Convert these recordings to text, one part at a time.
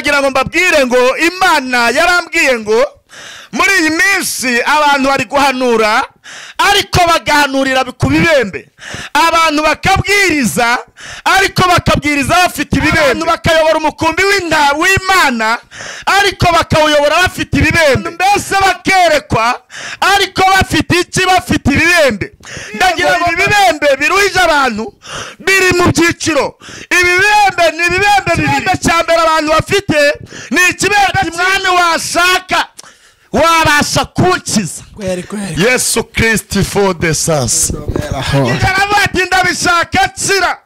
ndagira ngo mbabwire ngo Imana yarambwiye ngo muri iyi minsi abantu bari guhanura ariko bagahanurira ku bibembe, abantu bakabwiriza ariko bakabwiriza bafite ibibembe, abantu bakayobora umukumbi w'Imana ariko bakawuyobora bafite ibibembe, mbese bakerekwa ariko bafite iki? Bafite ibibembe. Ndagira ngo ibibembe biruhije abantu biri mu byiciro. Ibibembe ni ibibembe bibiri. Cya mbere abantu bafite ni ikibembe kimwana washaka wabasha kukiza Yesu Kristo for the sons. Ati ndabishaka tsira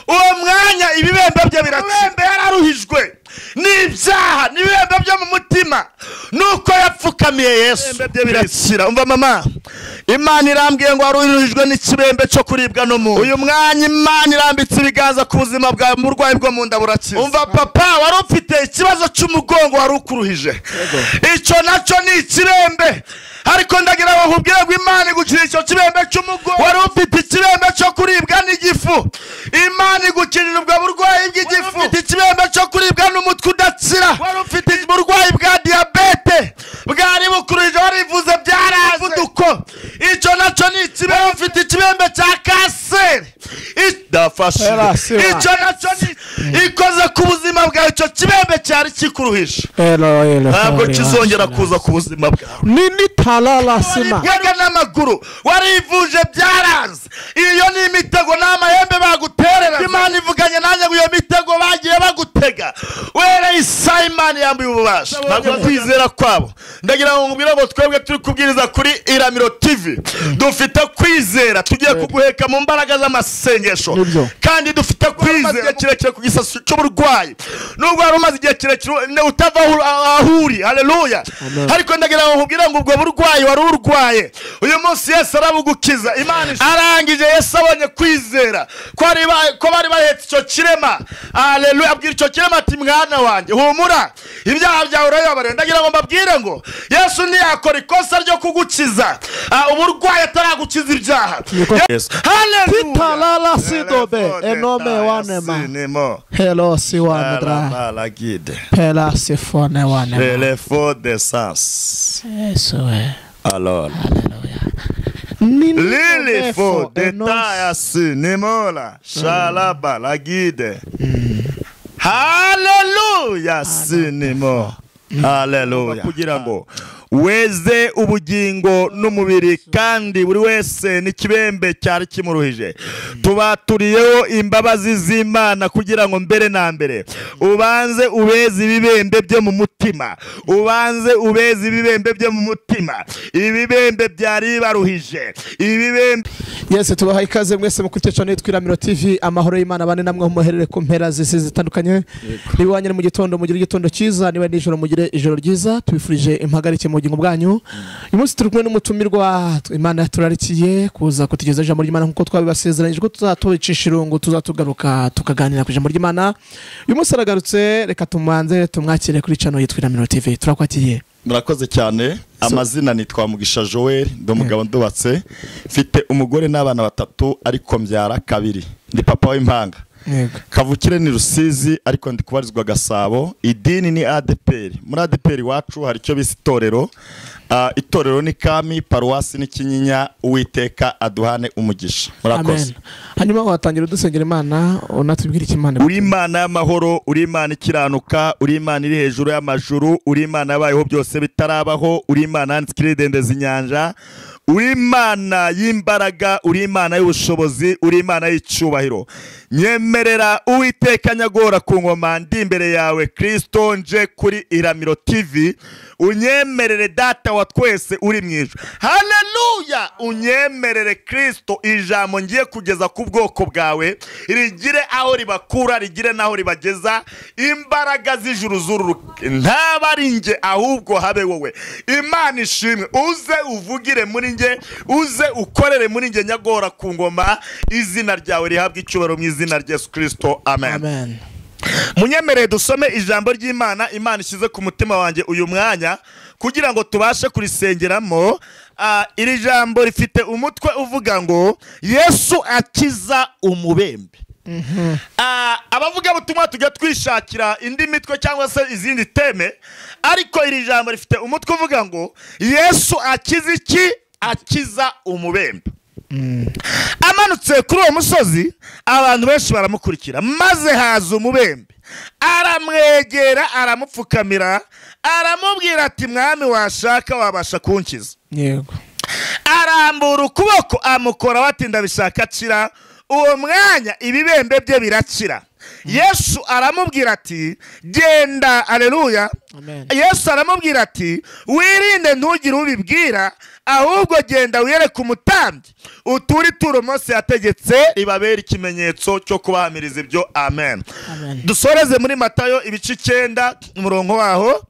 uwo mwanya ibibembe bye birakibembe yararuhijwe n'ibyaha n'ibibembe byo mu mutima nuko yapfukamiye Yesu bye birakira. Umva mama, Imana irambwiye ngo waruhijwe n'ikibembe cyo kuribwa no mu uyu mwanya Imana irambitse ibiganza ku buzima bwa murwayi bwo mu nda burakiza. Umva papa, wari ufite ikibazo cy'umugongo wari ukuruhije, icyo nacyo ni ikibembe, ariko ndagira ngo nkubwire ngo Imana igukira icyo kibembe cy'umugongo. Wari ufite ikibembe cyo kuribwa n'igifu, Imana igukirira ubwo burwayi bw'igifu. Ufite ikibembe cyo kuribwa n'umutwe udakira, wari ufite uburwayi bwa diabete bwari bukurije warivuze byaravuduko, icyo nacyo ni ikibembe. Ufite ikibembe cya kanseri idafashe, icyo nacyo ni ikoze ku buzima bwawe. Icyo kibembe cyari kikuruhisha ntabwo kizongera kuza ku buzima bwawe. Nini talala sima yaga n'amaguru warivuje byaranze, iyo ni imitego n'amahembe baguterera. Imana ivuganye nanjye ngo iyo mitego bagiye bagutega were Simon yambuye ububasha ntabwo kwizera kwabo. Ndagira ngo nkubwire ngo twebwe turi kubwiriza kuri Iramiro TV dufite kwizera, tugiye kuguheka mu mbaraga z'amasengesho, kandi dufite kwizera kirekire ku gisasu cy'uburwayi. Nubwo wari umaze igihe kirekire utava ahuri, haleluya, ariko ndagira ngo nkubwire ngo ubwo burwayi wari urwaye uyu munsi Yesu arabugukiza. Imana arangije, Yesu abonye kwizera ko bari bahetse icyo kirema, haleluya, abwira icyo kirema ati mwana wanjye humura, ibyaha byawe urayobora. Ndagira ngo mbabwire ngo Yesu ntiyakora ikosa ryo kugukiza uburwayi ataragukiza ibyaha. Titalala sidobe enome wanema hello si wanadra pela sifone wanema pele for the sons. Yesu alors Lili for the tires nemola shalaba la guide. Hallelujah sinimo. Hallelujah. Kugira ngo weze ubugingo n'umubiri, kandi buri wese n'ikibembe cyari kimuruhije. Tubaturiyeho imbabazi z'Imana kugira ngo mbere na mbere ubanze ubeze ibibembe byo mu mutima, ubanze ubeze ibibembe byo mu mutima, ibibembe byari baruhije ibibembe. Yes, tubaha ikaze mwese mu kucyacana Iramiro TV. Amahoro y'Imana bane namwe muherere ku mpera zisi zitandukanye. Nibiwanye mu gitondo mugira igitondo cyiza, niba nijoro mugire ijoro ryiza. Tubifurije impagarike mu bugingo bwanyu. Uyu munsi turi kumwe n'umutumirwa Imana turarikiye kuza kutigeza ijambo ry'Imana nkuko twabibasezeranyije ko tuzatubicisha irungu, tuzatugaruka tukaganira ku ijambo ry'Imana. Uyu munsi aragarutse, reka tumanze tumwakire kuri channel Iramiro TV. Turakwakiriye. Murakoze cyane. Amazina nitwa Mugisha Joel, ndo mugabo ndubatse, mfite umugore n'abana batatu ariko mbyara kabiri. Ndi papa w'impanga. Kavukire ni Rusizi ariko ndi kubarizwa Gasabo. Idini ni ADPR. Muri ADPR wacu hari cyo bise itorero. Itorero ni Kami, paruwasi ni Kinyinya. Uwiteka aduhane umugisha. Murakoze. Hanyuma watangira dusengera Imana, unatubwira iki Imana. Uri Imana y'amahoro, uri Imana ikiranuka, uri Imana iri hejuru y'amajuru, uri Imana yabayeho byose bitarabaho, uri Imana yandikira idendeza inyanja, uri Imana y'imbaraga, uri Imana y'ubushobozi, uri Imana y'icyubahiro. Nyemerera Uwiteka nyagora ku ngoma ndi imbere yawe Kristo, nje kuri Iramiro TV. Unyemerere data wa twese uri mwijuru. Haleluya. Unyemerere Kristo ijambo ngiye kugeza ku bwoko bwawe rigire aho ribakura, rigire naho ribageza. Imbaraga z'ijuru zururuke ntabari nge ahubwo habe wowe. Imana ishimwe, uze uvugire muri nge, uze ukorere muri nge nyagora ku ngoma. Izina ryawe rihabwe icyubahiro mu izina rya Yesu Kristo. Amen. Amen. Munyemerere dusome ijambo ry'Imana Imana ishize ku mutima wanjye uyu mwanya kugira ngo tubashe kurisengeramo. Iri jambo rifite umutwe uvuga ngo Yesu akiza umubembe. abavuga butumwa tujya twishakira indi mitwe cyangwa se izindi teme, ariko iri jambo rifite umutwe uvuga ngo Yesu akiza iki? Akiza umubembe. Amanutse kuri uwo musozi abantu benshi baramukurikira, maze haza umubembe aramwegera aramupfukamira aramubwira ati mwami washaka wabasha kunkiza. Yego. Arambura ukuboko amukora bati ndabishaka akira. Uwo mwanya ibibembe bye birakira. Yesu aramubwira ati genda. Haleluya. Yesu aramubwira ati wirinde ntugire ubibwira, ahubwo genda wiyereke umutambyi uturi turo Mose yategetse ribabera ikimenyetso cyo kubahamiriza ibyo. Amen. Dusoreze muri Matayo ibice 9 umurongo waho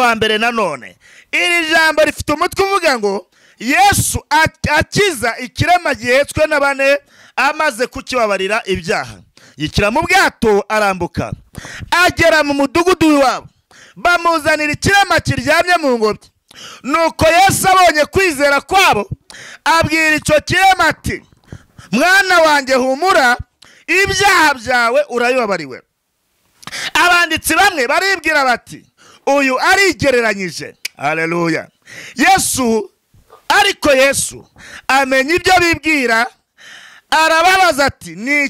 wa mbere. Nanone iri jambo rifite umutwe uvuga ngo Yesu akiza ikirema gihetswe na bane amaze kukibabarira ibyaha. Yikira mu bwato arambuka agera mu mudugudu w'iwabo, bamuzanira ikirema kiryamye mu ngobyi. Nuko Yesu abonye kwizera kwabo abwira icyo kirema ati mwana wanjye humura, ibyaha byawe urabibabariwe. Abanditsi bamwe baribwira bati uyu arigereranyije. Haleluya. Ariko Yesu amenya ibyo bibwira, arababaza ati ni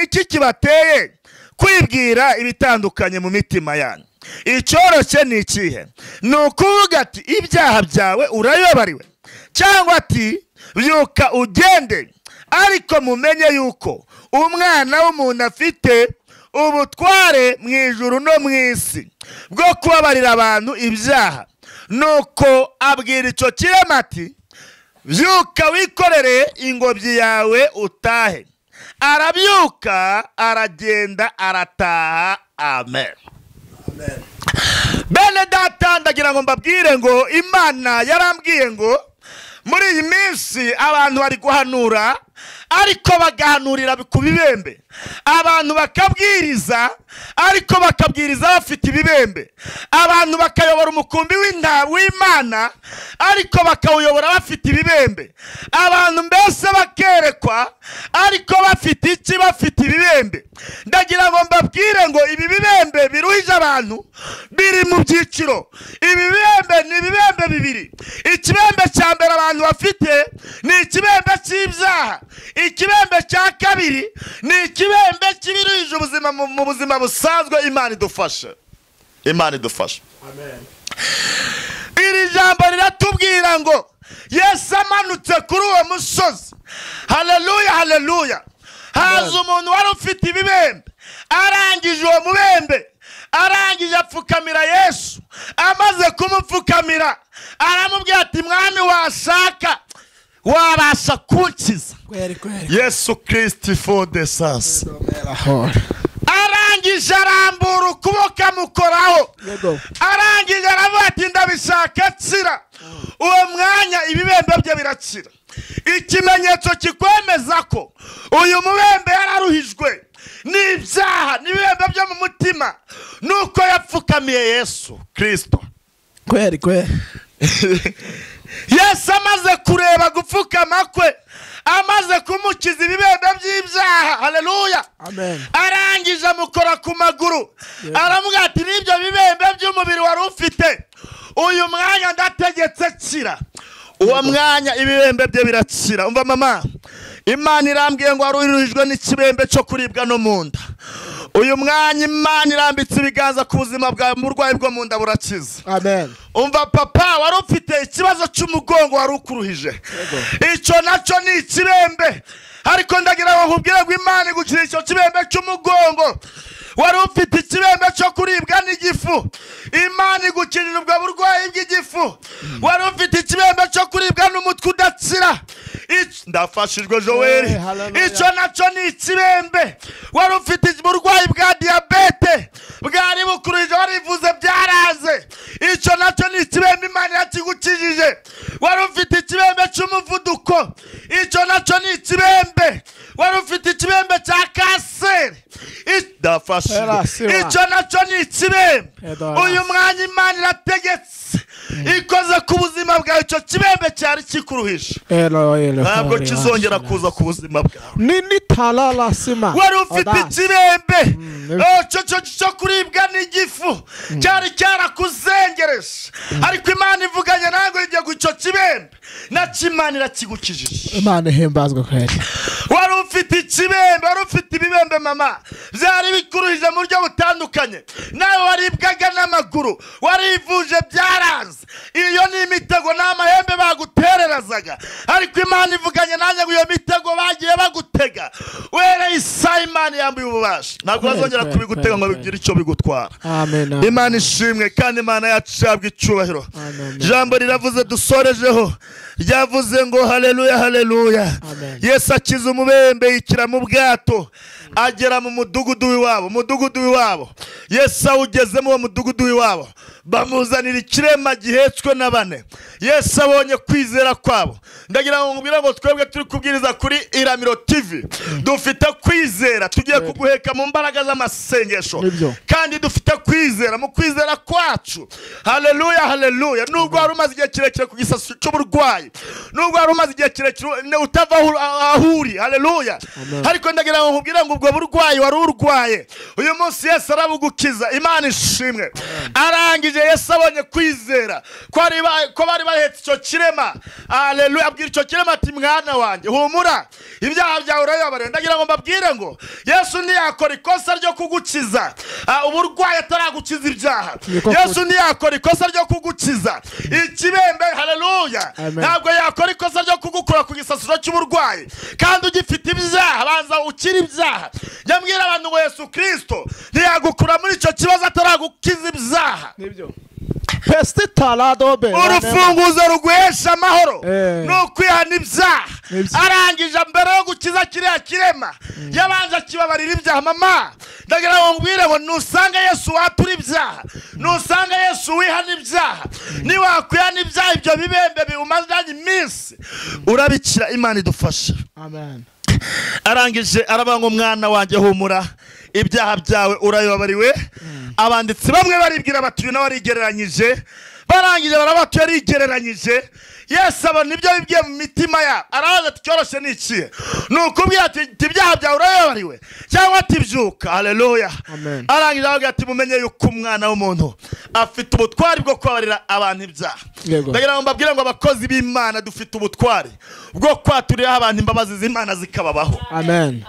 iki kibateye kwibwira ibitandukanye mu mitima yanyu? Icyoroshye ni ikihe? Ni ukuvuga ati ibyaha byawe urabibabariwe, cyangwa ati byuka ugende, ariko mumenye yuko umwana w'umuntu afite ubutware mu ijuru no mu isi bwo kubabarira abantu ibyaha. Nuko abwira icyo kirema ati byuka wikorere ingobyi yawe utahe. Arabyuka aragenda arataha. Amen. Bene data, ndagira ngo mbabwire ngo Imana yarambwiye ngo muri iyi minsi abantu bari guhanura, ariko bagahanurira ku bibembe. Abantu bakabwiriza, ariko bakabwiriza bafite ibibembe. Abantu bakayobora umukumbi w'Imana, ariko bakawuyobora bafite ibibembe. Abantu mbese bakerekwa, ariko bafite iki? Bafite ibibembe. Ndagira ngo mbabwire ngo ibi bibembe biruhije abantu biri mu byiciro. Ibi bibembe ni ibibembe bibiri. Ikibembe cya mbere abantu bafite ni ikibembe cy'ibyaha. Ikibembe cya kabiri ni ikibembe kibiruhije ubuzima mu buzima busanzwe. Imana idufashe. Imana idufashe. Amen. Iri jambo riratubwira ngo Yesu amanutse kuri uwo musozi. Haleluya, haleluya. Haza umuntu wari ufite ibibembe, arangije uwo mubembe, arangije apfukamira Yesu. Amaze kumupfukamira aramubwira ati mwami washaka wabasha kunkiza. Yesu Kristo for the sons. Arangije arambura ukuboko amukoraho. Arangije aravuga ati ndabishaka akira. Uwo mwanya ibibembe bye birakira. Ikimenyetso kikwemeza ko uyu mubembe yararuhijwe n'ibyaha n'ibibembe byo mu mutima, nuko yapfukamiye Yesu Kristo. Yesu amaze kureba gupfukama kwe, amaze kumukiza ibibembe by'ibyaha. Haleluya. Amen. Arangije amukora ku maguru. Aravuga ati nibyo bibembe by'umubiri wari ufite, uyu mwanya ndategetse kira. Uwo mwanya ibibembe bye birakira. Umva mama, Imana irambwiye ngo waruhirijwe n'ikibembe cyo kuribwa no mu nda. Uyu mwanya Imana irambitse ibiganza ku buzima bwawe, mu burwayi bwo mu nda burakiza. Amen. Umva papa, wari ufite ikibazo cy'umugongo wari ukuruhije. Icyo nacyo ni ikibembe, ariko ndagira ngo nkubwire ngo Imana igukira icyo kibembe cy'umugongo. Wari ufite ikibembe cyo kuribwa n'igifu, Imana igukirira ubwo burwayi bw'igifu. Wari ufite ikibembe cyo kuribwa n'umutwe udakira, ndafashijwe Joel. Icyo nacyo ni ikibembe. Wari ufite uburwayi bwa diabete bwari bukurije, warivuze byaraze, icyo nacyo ni ikibembe Imana yakigukijije. Wari ufite ikibembe cy'umuvuduko, icyo nacyo ni ikibembe. Wari ufite ikibembe cya kanseri, ndafashijwe, icyo nacyo ni ikibembe. Uyu mwanya Imana irategetse ikoze ku buzima bwawe icyo kibembe cyari kikuruhisha ntabwo kizongera kuza ku buzima bwawe. Nini talala sima wari ufite ikibembe cyo kuribwa n'igifu cyari cyarakuzengereje, ariko Imana ivuganye nango igiye gucyo kibembe Imana irakigukijije. Imana ihembazwe kweli. wari ufite ikibembe, wari ufite ibibembe mama byari bikuruhije mu buryo butandukanye, nawe waribwaga n'amaguru, warivuje byaranze, iyo ni imitego n'amahembe bagutererazaga, ariko Imana ivuganye nanjye ngo iyo mitego bagiye bagutega wereye Imana yambuye ububasha, ntabwo bazongera kubigutega ngo bigire icyo bigutwara. Amen. Imana ishimwe kandi Imana yacabwa icyubahiro. Jambo riravuze dusorejeho, ryavuze ngo haleluya haleluya. Yesu akiza umubembe yikira mu bwato agera mu mudugudu w'iwabo. Yesu awugezemo uwo mudugudu w'iwabo, bamuzanira ikirema gihetswe na bane. Yesu abonye kwizera kwabo. Ndagira ngo ngubwire ngo twebwe turi kubwiriza kuri Iramiro TV dufite kwizera, tugiye kuguheka mu mbaraga z'amasengesho, kandi dufite kwizera mu kwizera kwacu. Haleluya haleluya. Nubwo wari umaze igihe kirekire ku gisasi cy'uburwayi, nubwo wari umaze igihe kirekire utava ahuri, haleluya, ariko ndagira ngo ngubwire ngo ubwo burwayi wari urwaye uyu munsi Yesu arabugukiza. Imana ishimwe. Arangije Yesu abonye kwizera ko bari bahetse icyo kirema, haleluya, abwira icyo kirema ati mwana wanjye humura, ibyaha byawe urayobora. Ndagira ngo mbabwire ngo Yesu ntiyakora ikosa ryo kugukiza uburwayi ataragukiza ibyaha. Yesu ntiyakora ikosa ryo kugukiza ikibembe, haleluya, ntabwo yakora ikosa ryo kugukura ku gisasiro cy'uburwayi kandi ugifite ibyaha. Banza ukiri ibyaha. Yambwira abantu ngo Yesu Kristo ntiyagukura muri icyo kibazo ataragukiza ibyaha. Nibyo. Pesti taladobe. Urufunguzo ruguhesha amahoro no kwihana ibyaha. Arangije mbere yo gukiza kiriya kirema yabanje kibabarira ibyaha. Mama ndagira ngo ngubwire ngo nusanga Yesu watura ibyaha, nusanga Yesu wihana ibyaha, ni wakwihana ibyaha ibyo bibembe biumazanye iminsi urabikira. Imana idufashe. Amen. Arangije arabango mwana wanjye humura, ibyaha byawe urayobariwe. Abanditsi bamwe baribwira batuye n'abarigereranyije, barangije barabatuye arigereranyije. Yesu abona ibyo bibwiye mu mitima yabo, arabaza ati cyoroshye ni iki? Nukubwira ati ibyaha byawe urayobariwe cyangwa ati byuka. Haleluya. Arangije aravuga ati mumenye yuko umwana w'umuntu afite ubutwari bwo kubabarira abantu ibyaha. Ndagira ngo mbabwire ngo abakozi b'Imana dufite ubutwari bwo kwaturira abantu imbabazi z'Imana zikababaho. Amen.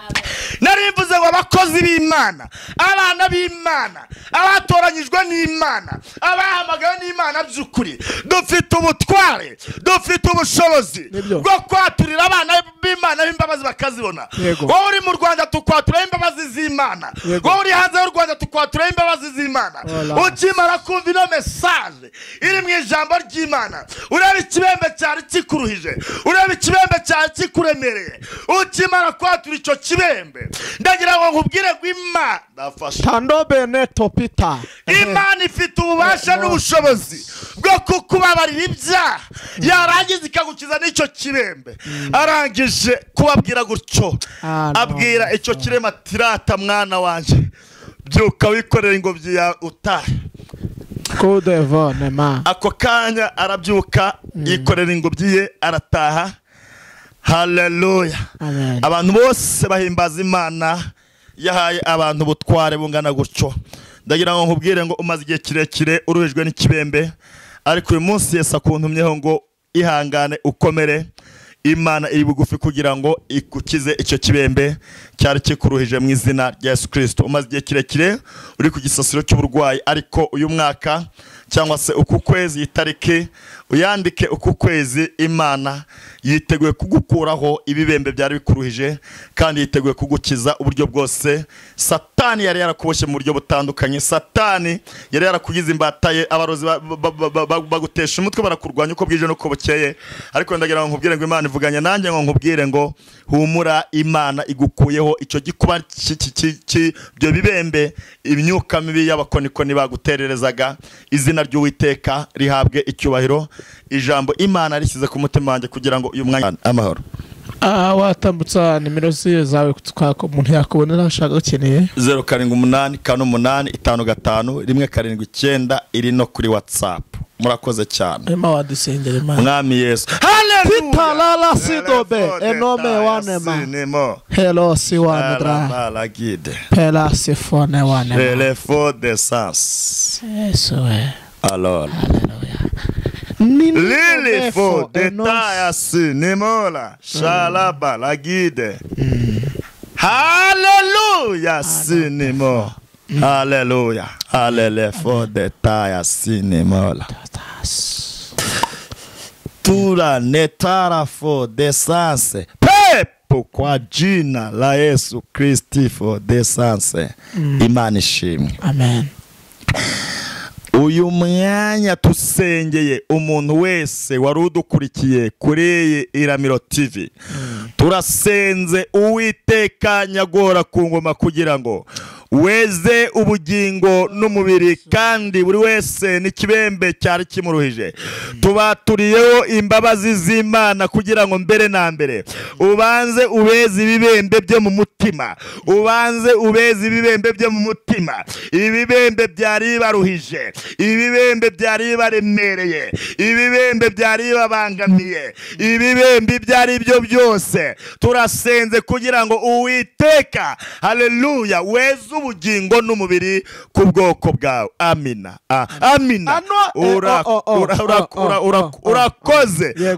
Narimvuze ngo abakozi b'Imana, abana b'Imana, abatoranyijwe n'Imana, abahamagawe n'Imana by'ukuri, dufite ubutware, dufite ubushobozi bwo kwaturira abana b'Imana b'imbabazi bakazibona. Wowe uri mu Rwanda tukwatura imbabazi z'Imana, wowe uri hanze y'u Rwanda tukwatura imbabazi z'Imana. Ukimara kumva ino message iri mu ijambo ry'Imana, ureba ikibembe cyari kikuruhije, ureba ikibembe cyari kikuremereye, ukimara kwatura icyo kibembe, ndagira ngo nkubwire ngo Imana dafasha. Tandobe neto pita. Imana ifite ububasha n'ubushobozi bwo kukubabarira ibyaha, yarangiza ikagukiza n'icyo kirembe. Arangije kubabwira gutyo, abwira icyo kirema ati rata mwana wanje, byuka wikorera ingobyi ya utahe. Ako kanya arabyuka yikorera ingobyi ye arataha. Haleluya. Abantu bose bahimbaza Imana yahaye abantu butware bungana gutyo. Ndagira ngo nkubwire ngo umaze igihe kirekire uruhijwe n'ikibembe, ariko uyu munsi Yesu akuntumyeho ngo ihangane ukomere. Imana iri bugufi kugira ngo ikukize icyo kibembe cyari kikuruhije mu izina rya Yesu Kristo. Umaze igihe kirekire uri ku gisasiro cy'uburwayi, ariko uyu mwaka cyangwa se uku kwezi itariki uyandike uku kwezi, Imana yiteguye kugukuraho ibibembe byari bikuruhije kandi yiteguye kugukiza uburyo bwose Satani yari yarakuboshye mu buryo butandukanye. Satani yari yarakugize imbataye, abarozi bagutesha umutwe barakurwanya uko bwije nuko bukeye, ariko ndagira ngo nkubwire ngo Imana ivuganye nanjye ngo nkubwire ngo humura, Imana igukuyeho icyo gikuba byo bibembe, imyuka mibi y'abakonikoni bagutererezaga. Izina ry'Uwiteka rihabwe icyubahiro. Ijambo Imana rishyize ku mutima wanjye kugira ngo uyu mwanya amahoro. Watambutsa nimero zawe umuntu yakubonera ashaka ukeneye. 0788 55 179 iri no kuri WhatsApp. murakoze cyane Ema wadusengera Imana mwami Yesu haleluya Pitalala sidobe enome wanema Hello siwanedra balagide Pela sifone wanema Telefo de sens Yesu alors Haleluya Lili fo de taya sinimola shalaba la guide Hallelujah sinimo Hallelujah Hallelujah fo de taya sinimola Tura netara fo de sanse pepo kwa jina la Yesu Kristi fo de sanse Imana ishimwe Amen uyu mwanya tusengeye umuntu wese wari udukurikiye kuri Iramiro TV turasenze Uwiteka nyagora ku ngoma kugira ngo weze ubugingo n'umubiri kandi buri wese n'ikibembe cyari kimuruhije tubaturiyeho imbabazi z'Imana kugira ngo mbere na mbere ubanze ubeze ibibembe byo mu mutima ubanze ubeze ibibembe byo mu mutima ibibembe byari baruhije ibibembe byari baremereye ibibembe byari babangamiye ibibembe byari byo byose turasenze kugira ngo Uwiteka haleluya weze ubugingo n'umubiri ku bwoko bwawe amina amina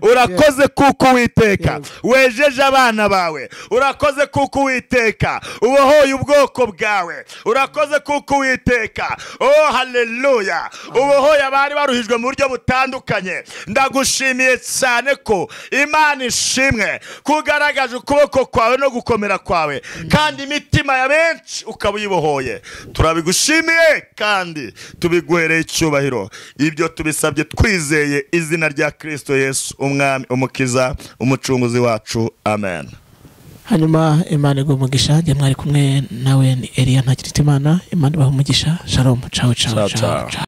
urakoze kuko Uwiteka wejeje abana bawe urakoze kuko Uwiteka ubohoye ubwoko bwawe urakoze kuko Uwiteka oh haleluya ubohoye abari baruhijwe mu buryo butandukanye ndagushimiye cyane ko Imana ishimwe kugaragaje ukuboko kwawe no gukomera kwawe kandi imitima ya benshi ukabuyibohoye turabigushimiye kandi tubiguhereye icyubahiro ibyo tubisabye twizeye izina rya Kristo Yesu umwami umukiza umucunguzi wacu amen hanyuma Imana igumugisha njye mwari kumwe nawe ni Elia Ntakiritimana Imana ibahe umugisha shalom ciao ciao ciao